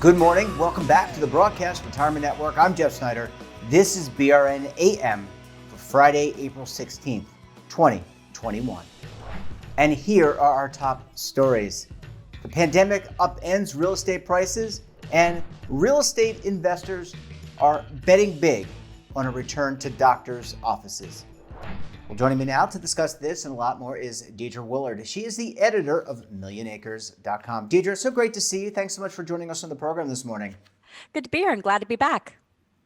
Good morning. Welcome back to the Broadcast Retirement Network. I'm Jeff Snyder. This is BRN AM for Friday, April 16th, 2021. And here are our top stories. The pandemic upends real estate prices, and real estate investors are betting big on a return to doctors' offices. Well, joining me now to discuss this and a lot more is Deidre Willard. She is the editor of millionacres.com. Deidre, so great to see you. Thanks so much for joining us on the program this morning. Good to be here and glad to be back.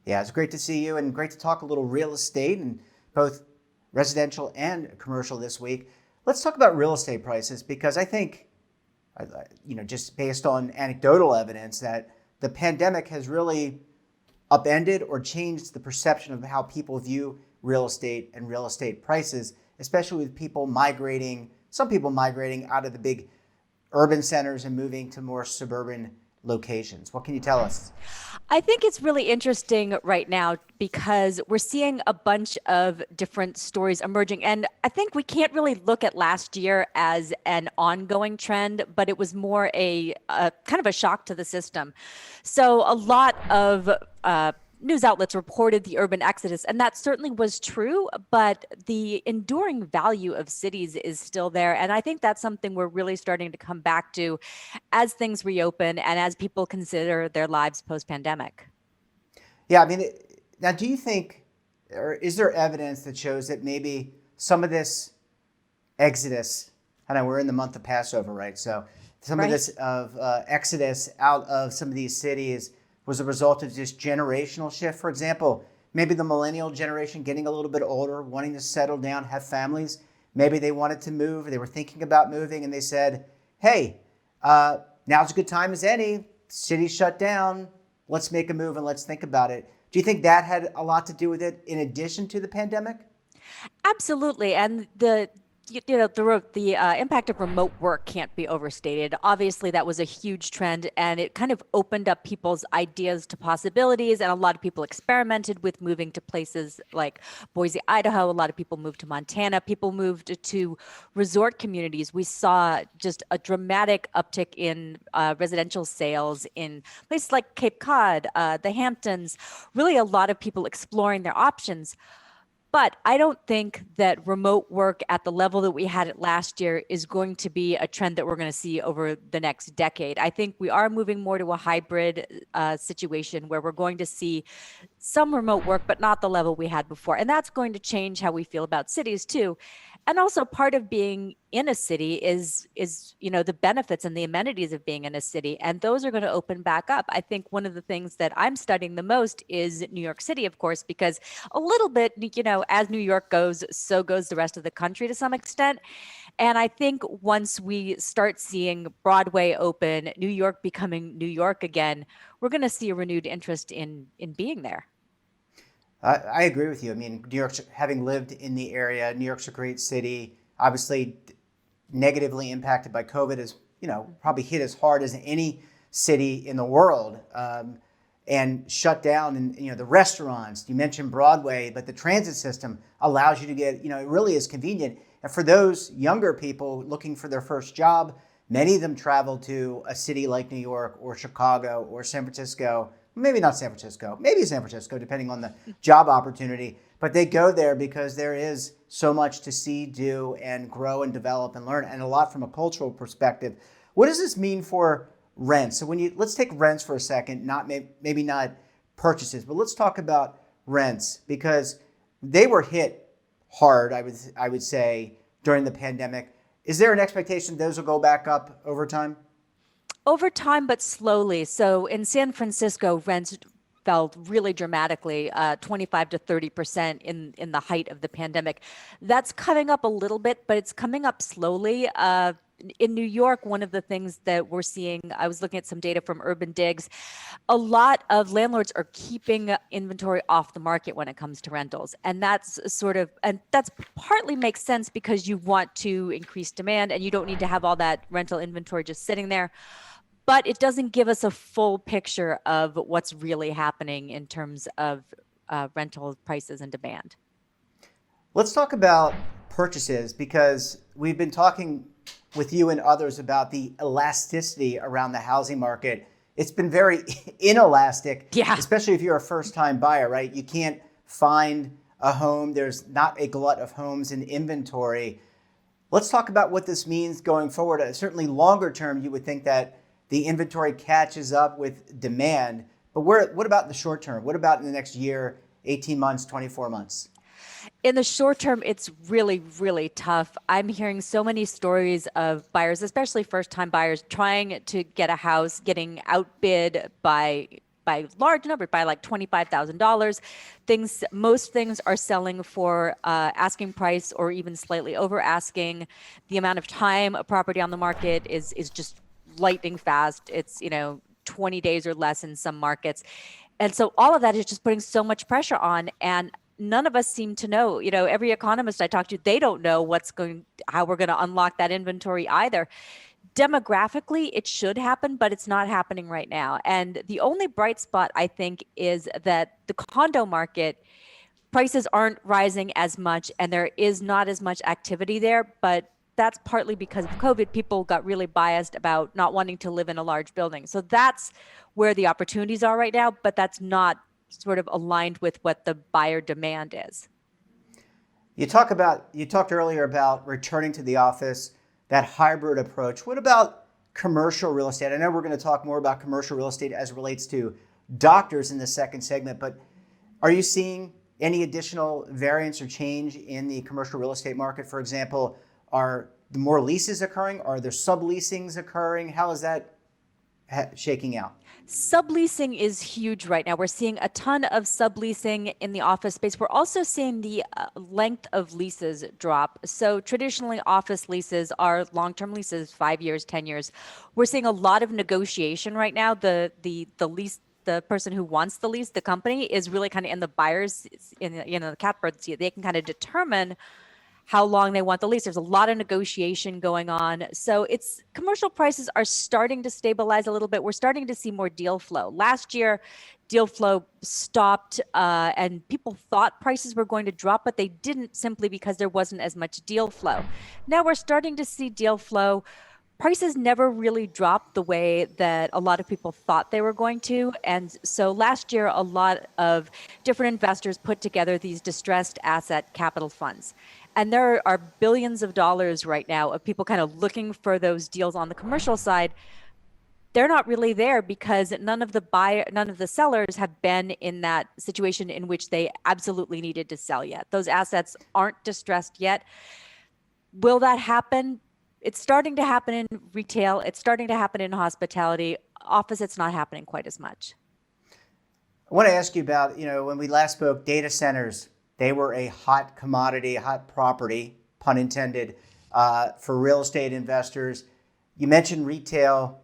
Yeah, it's great to see you and great to talk a little real estate and both residential and commercial this week. Let's talk about real estate prices because I think, just based on anecdotal evidence, that the pandemic has really upended or changed the perception of how people view real estate and real estate prices, especially with some people migrating out of the big urban centers and moving to more suburban locations. What can you tell us? I think it's really interesting right now because we're seeing a bunch of different stories emerging. And I think we can't really look at last year as an ongoing trend, but it was more a kind of a shock to the system. So a lot of news outlets reported the urban exodus, and that certainly was true, but the enduring value of cities is still there. And I think that's something we're really starting to come back to as things reopen and as people consider their lives post-pandemic. Yeah, now do you think, or is there evidence that shows that maybe some of this exodus, I know we're in the month of Passover, right? So some of this exodus out of some of these cities was a result of just generational shift. For example, maybe the millennial generation getting a little bit older, wanting to settle down, have families. Maybe they wanted to move, they were thinking about moving, and they said, hey, now's a good time as any. City's shut down. Let's make a move and let's think about it. Do you think that had a lot to do with it in addition to the pandemic? Absolutely. And the impact of remote work can't be overstated. Obviously, that was a huge trend, and it kind of opened up people's ideas to possibilities. And a lot of people experimented with moving to places like Boise, Idaho. A lot of people moved to Montana. People moved to resort communities. We saw just a dramatic uptick in residential sales in places like Cape Cod, the Hamptons. Really, a lot of people exploring their options. But I don't think that remote work at the level that we had it last year is going to be a trend that we're going to see over the next decade. I think we are moving more to a hybrid situation where we're going to see some remote work, but not the level we had before. And that's going to change how we feel about cities too. And also part of being in a city is the benefits and the amenities of being in a city. And those are going to open back up. I think one of the things that I'm studying the most is New York City, of course, because a little bit, as New York goes, so goes the rest of the country to some extent. And I think once we start seeing Broadway open, New York becoming New York again, we're going to see a renewed interest in being there. I agree with you. New York's, having lived in the area, New York's a great city, obviously negatively impacted by COVID, is, probably hit as hard as any city in the world, and shut down. And, the restaurants, you mentioned Broadway, but the transit system allows you to get, it really is convenient. And for those younger people looking for their first job, many of them travel to a city like New York or Chicago or San Francisco. Maybe not San Francisco, maybe San Francisco, depending on the job opportunity. But they go there because there is so much to see, do, and grow and develop and learn, and a lot from a cultural perspective. What does this mean for rents? So let's take rents for a second, maybe not purchases, but let's talk about rents because they were hit hard, I would say, during the pandemic. Is there an expectation those will go back up over time? Over time, but slowly. So in San Francisco, rents fell really dramatically, 25 to 30% in the height of the pandemic. That's coming up a little bit, but it's coming up slowly. In New York, one of the things that we're seeing, I was looking at some data from Urban Digs, a lot of landlords are keeping inventory off the market when it comes to rentals. And that's partly makes sense because you want to increase demand and you don't need to have all that rental inventory just sitting there. But it doesn't give us a full picture of what's really happening in terms of rental prices and demand. Let's talk about purchases because we've been talking with you and others about the elasticity around the housing market it's been very inelastic, Yeah. especially if you're a first-time buyer, right? You can't find a home. There's not a glut of homes in inventory. Let's talk about what this means going forward. Certainly longer term, you would think that the inventory catches up with demand. But what about in the short term? What about in the next year, 18 months, 24 months? In the short term, it's really, really tough. I'm hearing so many stories of buyers, especially first-time buyers, trying to get a house, getting outbid by large numbers, by like $25,000. Most things are selling for asking price or even slightly over asking. The amount of time a property on the market is just lightning fast. It's 20 days or less in some markets. And so all of that is just putting so much pressure on. And none of us seem to know. Every economist I talk to, they don't know how we're going to unlock that inventory either. Demographically, it should happen, but it's not happening right now. And the only bright spot, I think, is that the condo market prices aren't rising as much and there is not as much activity there. But that's partly because of COVID. People got really biased about not wanting to live in a large building. So that's where the opportunities are right now, but that's not sort of aligned with what the buyer demand is. You talked earlier about returning to the office, that hybrid approach. What about commercial real estate? I know we're going to talk more about commercial real estate as it relates to doctors in the second segment, but are you seeing any additional variance or change in the commercial real estate market? For example, are more leases occurring? Are there subleasings occurring? How is that shaking out? Subleasing is huge right now. We're seeing a ton of subleasing in the office space. We're also seeing the length of leases drop. So traditionally, office leases are long-term leases, 5 years, 10 years. We're seeing a lot of negotiation right now. The lease, the person who wants the lease, the company, is really kind of in the buyer's, the catbird seat. They can kind of determine how long they want the lease. There's a lot of negotiation going on. So commercial prices are starting to stabilize a little bit. We're starting to see more deal flow. Last year, deal flow stopped and people thought prices were going to drop, but they didn't, simply because there wasn't as much deal flow. Now we're starting to see deal flow. Prices never really dropped the way that a lot of people thought they were going to. And so last year, a lot of different investors put together these distressed asset capital funds. And there are billions of dollars right now of people kind of looking for those deals on the commercial side. They're not really there because none of the sellers have been in that situation in which they absolutely needed to sell yet. Those assets aren't distressed yet. Will that happen? It's starting to happen in retail. It's starting to happen in hospitality. Office, it's not happening quite as much. I want to ask you about, when we last spoke, data centers. They were a hot commodity, a hot property, pun intended, for real estate investors. You mentioned retail.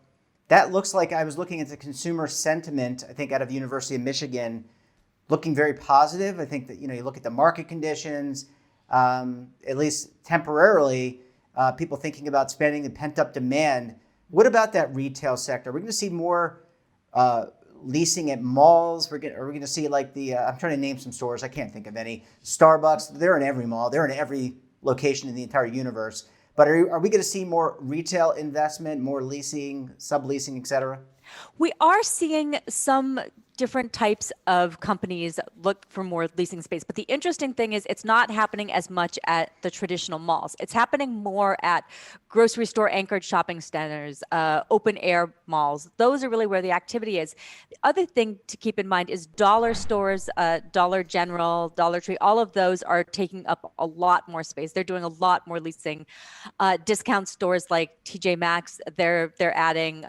That looks like, I was looking at the consumer sentiment, I think out of the University of Michigan, looking very positive. I think that, you look at the market conditions, at least temporarily, people thinking about spending, the pent-up demand. What about that retail sector? We're going to see more leasing at malls. Are we going to see like I'm trying to name some stores. I can't think of any. Starbucks, they're in every mall. They're in every location in the entire universe. But are we going to see more retail investment, more leasing, subleasing, et cetera? We are seeing some different types of companies look for more leasing space. But the interesting thing is it's not happening as much at the traditional malls. It's happening more at grocery store anchored shopping centers, open air malls. Those are really where the activity is. The other thing to keep in mind is dollar stores, Dollar General, Dollar Tree, all of those are taking up a lot more space. They're doing a lot more leasing. Discount stores like TJ Maxx, they're adding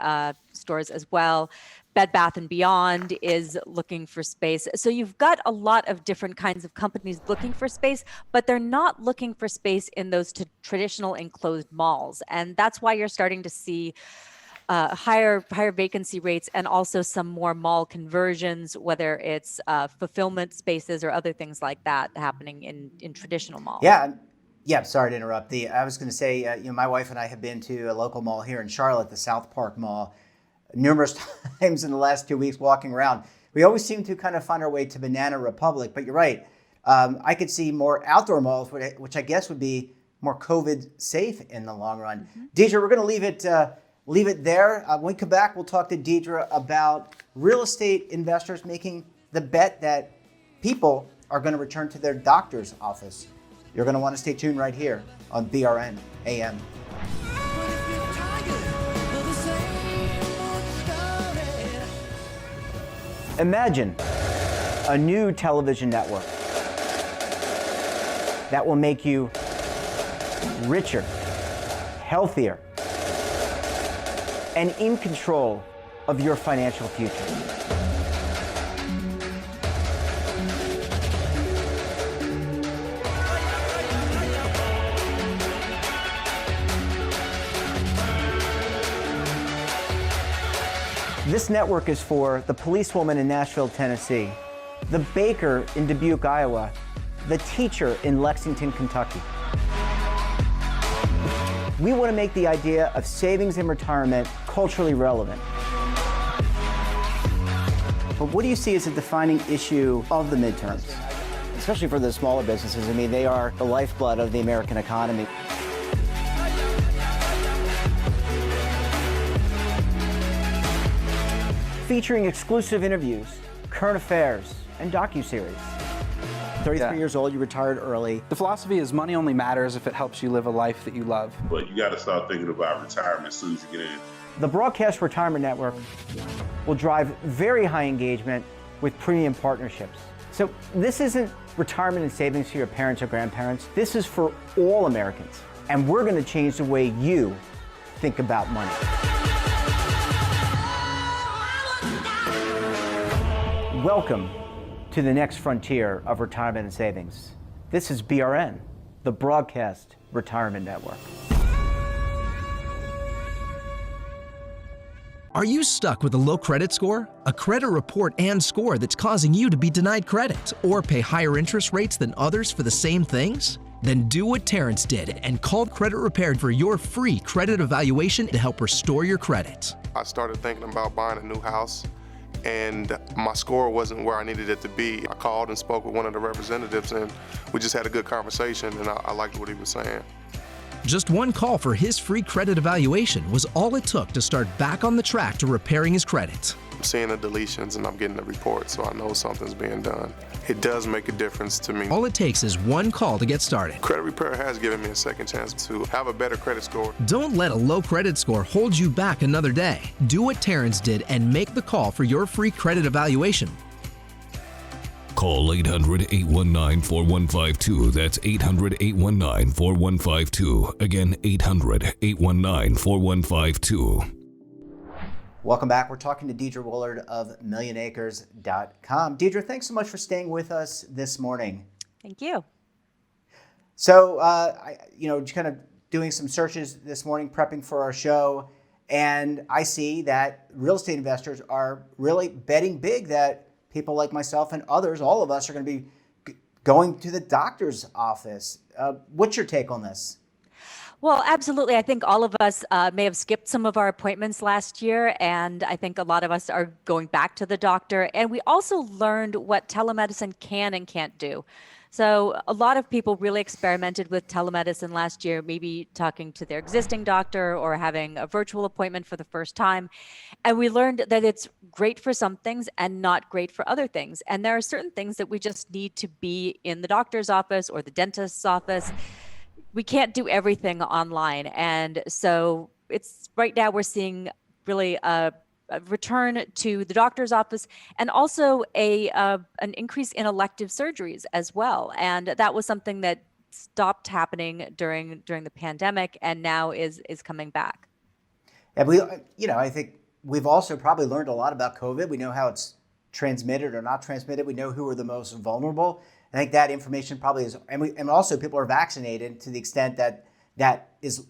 stores as well. Bed Bath & Beyond is looking for space. So you've got a lot of different kinds of companies looking for space, but they're not looking for space in those traditional enclosed malls. And that's why you're starting to see higher vacancy rates and also some more mall conversions, whether it's fulfillment spaces or other things like that happening in traditional malls. Yeah. Sorry to interrupt. I was going to say, my wife and I have been to a local mall here in Charlotte, the South Park Mall, numerous times in the last 2 weeks walking around. We always seem to kind of find our way to Banana Republic, but you're right. I could see more outdoor malls, which I guess would be more COVID safe in the long run. Mm-hmm. Deidre, we're going to leave it leave it there. When we come back, we'll talk to Deidre about real estate investors making the bet that people are going to return to their doctor's office. You're going to want to stay tuned right here on BRN AM. Imagine a new television network that will make you richer, healthier, and in control of your financial future. This network is for the policewoman in Nashville, Tennessee, the baker in Dubuque, Iowa, the teacher in Lexington, Kentucky. We want to make the idea of savings and retirement culturally relevant. But what do you see as a defining issue of the midterms? Especially for the smaller businesses. I mean, they are the lifeblood of the American economy. Featuring exclusive interviews, current affairs, and docuseries. 33 years old, you retired early. The philosophy is money only matters if it helps you live a life that you love. But you got to start thinking about retirement as soon as you get in. The Broadcast Retirement Network will drive very high engagement with premium partnerships. So this isn't retirement and savings for your parents or grandparents. This is for all Americans. And we're going to change the way you think about money. Welcome to the next frontier of retirement and savings. This is BRN, the Broadcast Retirement Network. Are you stuck with a low credit score? A credit report and score that's causing you to be denied credit or pay higher interest rates than others for the same things? Then do what Terrence did and call Credit Repaired for your free credit evaluation to help restore your credit. I started thinking about buying a new house, and my score wasn't where I needed it to be. I called and spoke with one of the representatives, and we just had a good conversation, and I liked what he was saying. Just one call for his free credit evaluation was all it took to start back on the track to repairing his credit. I'm seeing the deletions and I'm getting the report, so I know something's being done. It does make a difference to me. All it takes is one call to get started. Credit Repair has given me a second chance to have a better credit score. Don't let a low credit score hold you back another day. Do what Terrence did and make the call for your free credit evaluation. Call 800-819-4152. That's 800-819-4152. Again, 800-819-4152. Welcome back. We're talking to Deidre Woolard of MillionAcres.com. Deidre, thanks so much for staying with us this morning. Thank you. So, just kind of doing some searches this morning, prepping for our show, and I see that real estate investors are really betting big that people like myself and others, all of us, are going to be going to the doctor's office. What's your take on this? Well, absolutely. I think all of us may have skipped some of our appointments last year, and I think a lot of us are going back to the doctor. And we also learned what telemedicine can and can't do. So a lot of people really experimented with telemedicine last year, maybe talking to their existing doctor or having a virtual appointment for the first time. And we learned that it's great for some things and not great for other things. And there are certain things that we just need to be in the doctor's office or the dentist's office. We can't do everything online. And so it's right now we're seeing really a return to the doctor's office and also an increase in elective surgeries as well. And that was something that stopped happening during the pandemic and now is coming back. And I think we've also probably learned a lot about COVID. We know how it's transmitted or not transmitted. We know who are the most vulnerable. I think that information probably is, and also people are vaccinated to the extent that is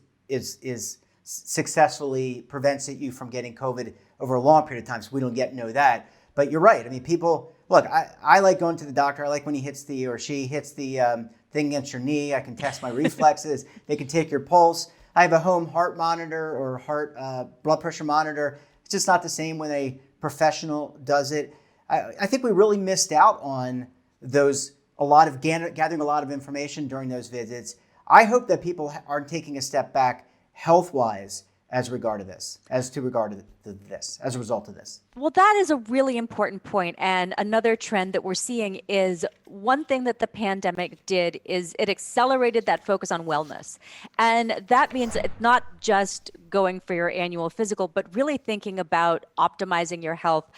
successfully prevents you from getting COVID over a long period of time. So we don't yet know that. But you're right. I mean, people look. I like going to the doctor. I like when he hits or she hits the thing against your knee. I can test my reflexes. They can take your pulse. I have a home heart monitor or heart blood pressure monitor. It's just not the same when a professional does it. I think we really missed out on gathering a lot of information during those visits. I hope that people are taking a step back health-wise as regard to this, as a result of this? Well, that is a really important point. And another trend that we're seeing is one thing that the pandemic did is it accelerated that focus on wellness. And that means it's not just going for your annual physical, but really thinking about optimizing your health.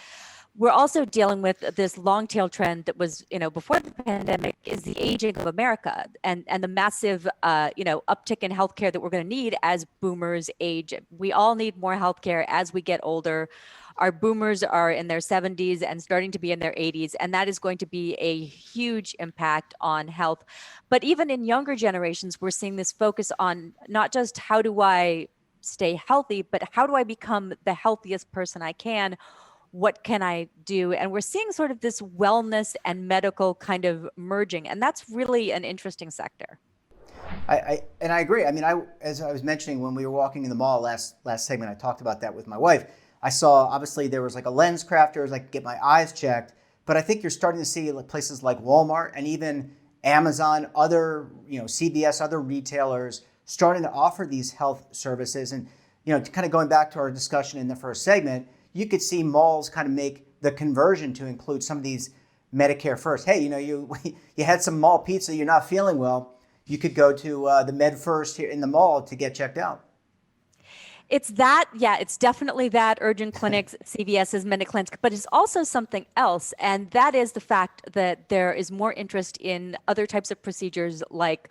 We're also dealing with this long tail trend that was, before the pandemic, is the aging of America and the massive, uptick in healthcare that we're going to need as boomers age. We all need more healthcare as we get older. Our boomers are in their 70s and starting to be in their 80s, and that is going to be a huge impact on health. But even in younger generations, we're seeing this focus on not just how do I stay healthy, but how do I become the healthiest person I can? What can I do? And we're seeing sort of this wellness and medical kind of merging, and that's really an interesting sector. I agree. I mean, as I was mentioning when we were walking in the mall last segment, I talked about that with my wife. I saw, obviously, there was like a lens crafters, I could get my eyes checked, but I think you're starting to see places like Walmart and even Amazon, other, CVS, other retailers starting to offer these health services. And, kind of going back to our discussion in the first segment, you could see malls kind of make the conversion to include some of these Medicare First. Hey, you had some mall pizza, you're not feeling well, you could go to the Med First here in the mall to get checked out. It's that, yeah, it's definitely that, urgent clinics, CVS's, MediClinics, but it's also something else. And that is the fact that there is more interest in other types of procedures like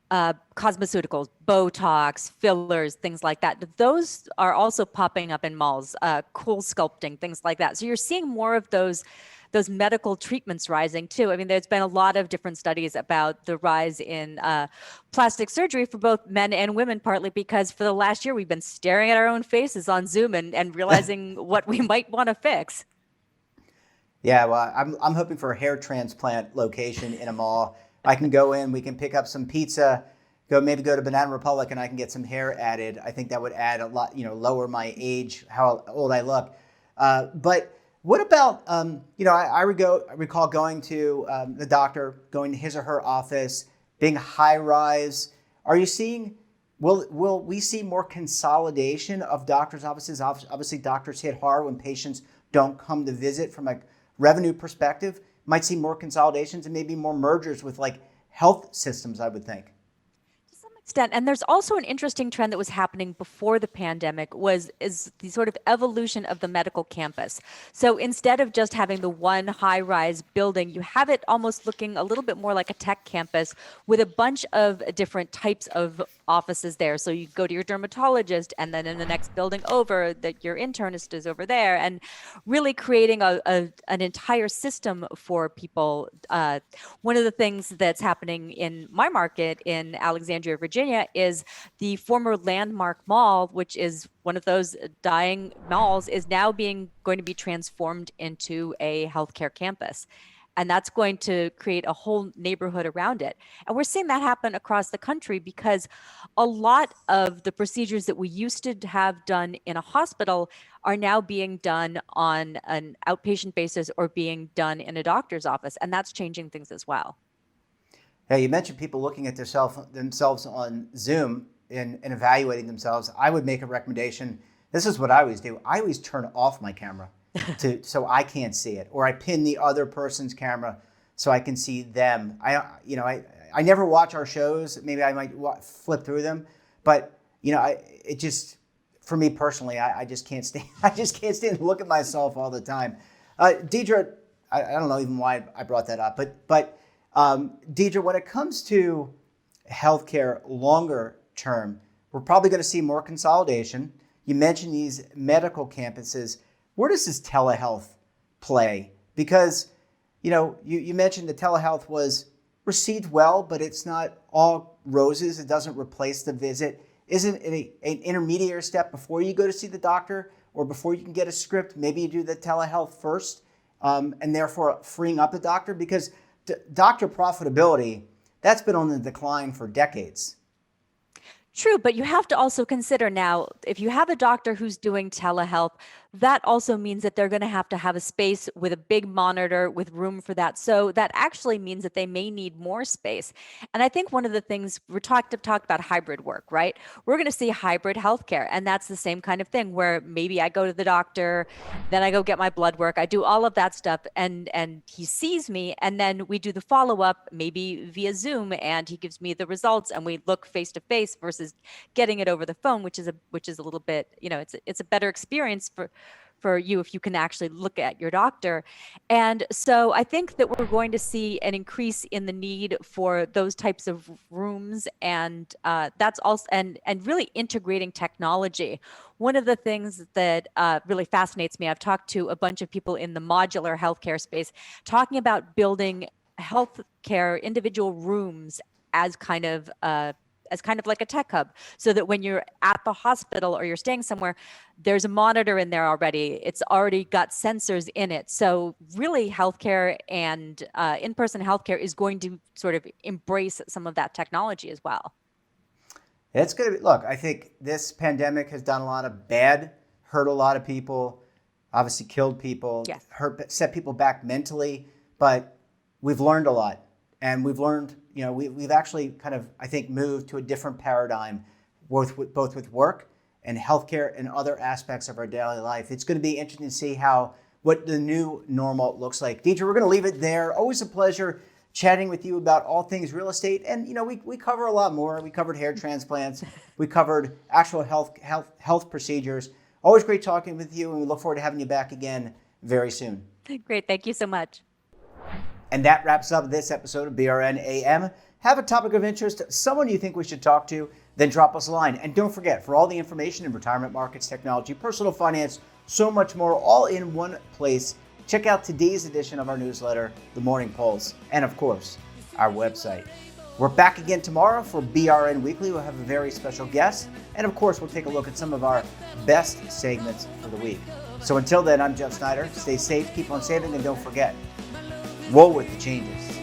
cosmeceuticals, Botox, fillers, things like that. Those are also popping up in malls, cool sculpting, things like that. So you're seeing more of those medical treatments rising too. I mean, there's been a lot of different studies about the rise in plastic surgery for both men and women, partly because for the last year, we've been staring at our own faces on Zoom and realizing what we might want to fix. Yeah, well, I'm hoping for a hair transplant location in a mall. I can go in, we can pick up some pizza, maybe go to Banana Republic, and I can get some hair added. I think that would add a lot, lower my age, how old I look. But what about, I recall going to the doctor, going to his or her office, being high rise. Are you seeing, will we see more consolidation of doctors' offices? Obviously, doctors hit hard when patients don't come to visit from a revenue perspective. Might see more consolidations and maybe more mergers with like health systems, I would think. Extent. And there's also an interesting trend that was happening before the pandemic is the sort of evolution of the medical campus. So instead of just having the one high-rise building, you have it almost looking a little bit more like a tech campus with a bunch of different types of offices there. So you go to your dermatologist, and then in the next building over, that your internist is over there, and really creating an entire system for people. One of the things that's happening in my market in Alexandria, Virginia, is the former Landmark Mall, which is one of those dying malls, is now going to be transformed into a healthcare campus. And that's going to create a whole neighborhood around it. And we're seeing that happen across the country because a lot of the procedures that we used to have done in a hospital are now being done on an outpatient basis or being done in a doctor's office. And that's changing things as well. Yeah, you mentioned people looking at themselves on Zoom and evaluating themselves. I would make a recommendation. This is what I always do. I always turn off my camera so I can't see it, or I pin the other person's camera so I can see them. I never watch our shows. Maybe I might flip through them, but it just, for me personally, I just can't stand. I just can't stand to look at myself all the time. Deidre, I don't know even why I brought that up, but. Deidre, when it comes to healthcare longer term, we're probably going to see more consolidation. You mentioned these medical campuses. Where does this telehealth play? Because, you mentioned the telehealth was received well, but it's not all roses. It doesn't replace the visit. Isn't it an intermediary step before you go to see the doctor or before you can get a script? Maybe you do the telehealth first and therefore freeing up the doctor, because doctor profitability, that's been on the decline for decades. True, but you have to also consider now, if you have a doctor who's doing telehealth, that also means that they're going to have a space with a big monitor with room for that. So that actually means that they may need more space. And I think one of the things we talked about hybrid work, right? We're going to see hybrid healthcare, and that's the same kind of thing where maybe I go to the doctor, then I go get my blood work, I do all of that stuff, and he sees me, and then we do the follow up maybe via Zoom, and he gives me the results, and we look face to face versus getting it over the phone, which is a little bit, it's a better experience for you if you can actually look at your doctor. And so I think that we're going to see an increase in the need for those types of rooms, and that's also and really integrating technology. One of the things that really fascinates me, I've talked to a bunch of people in the modular healthcare space talking about building healthcare individual rooms as kind of like a tech hub, so that when you're at the hospital or you're staying somewhere, there's a monitor in there already. It's already got sensors in it. So really healthcare and in-person healthcare is going to sort of embrace some of that technology as well. It's going to be, look, I think this pandemic has done a lot of bad, hurt a lot of people, obviously killed people, Yes. set people back mentally, but we've learned a lot. And we've learned, we've actually kind of, I think, moved to a different paradigm, both with work and healthcare and other aspects of our daily life. It's going to be interesting to see what the new normal looks like. Deidre, we're going to leave it there. Always a pleasure chatting with you about all things real estate. And, we cover a lot more. We covered hair transplants. We covered actual health procedures. Always great talking with you, and we look forward to having you back again very soon. Great. Thank you so much. And that wraps up this episode of BRN AM. Have a topic of interest, someone you think we should talk to, then drop us a line. And don't forget, for all the information in retirement markets, technology, personal finance, so much more, all in one place, check out today's edition of our newsletter, The Morning Pulse, and of course, our website. We're back again tomorrow for BRN Weekly. We'll have a very special guest. And of course, we'll take a look at some of our best segments for the week. So until then, I'm Jeff Snyder. Stay safe, keep on saving, and don't forget, roll with the changes.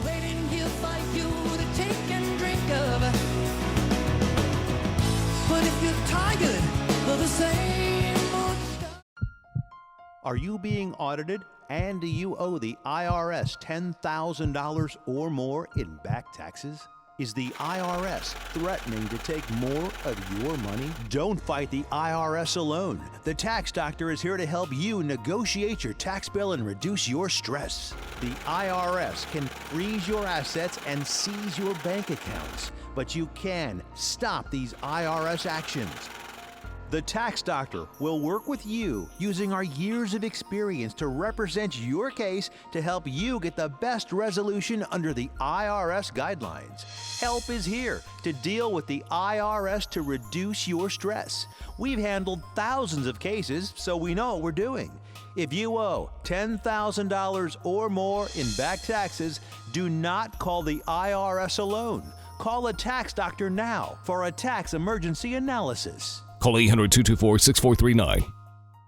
Waiting here for you to take and drink of. But if you're tired of the same old stuff. Are you being audited and do you owe the IRS $10,000 or more in back taxes? Is the IRS threatening to take more of your money? Don't fight the IRS alone. The Tax Doctor is here to help you negotiate your tax bill and reduce your stress. The IRS can freeze your assets and seize your bank accounts, but you can stop these IRS actions. The Tax Doctor will work with you using our years of experience to represent your case to help you get the best resolution under the IRS guidelines. Help is here to deal with the IRS to reduce your stress. We've handled thousands of cases, so we know what we're doing. If you owe $10,000 or more in back taxes, do not call the IRS alone. Call a Tax Doctor now for a tax emergency analysis. Call 800-224-6439.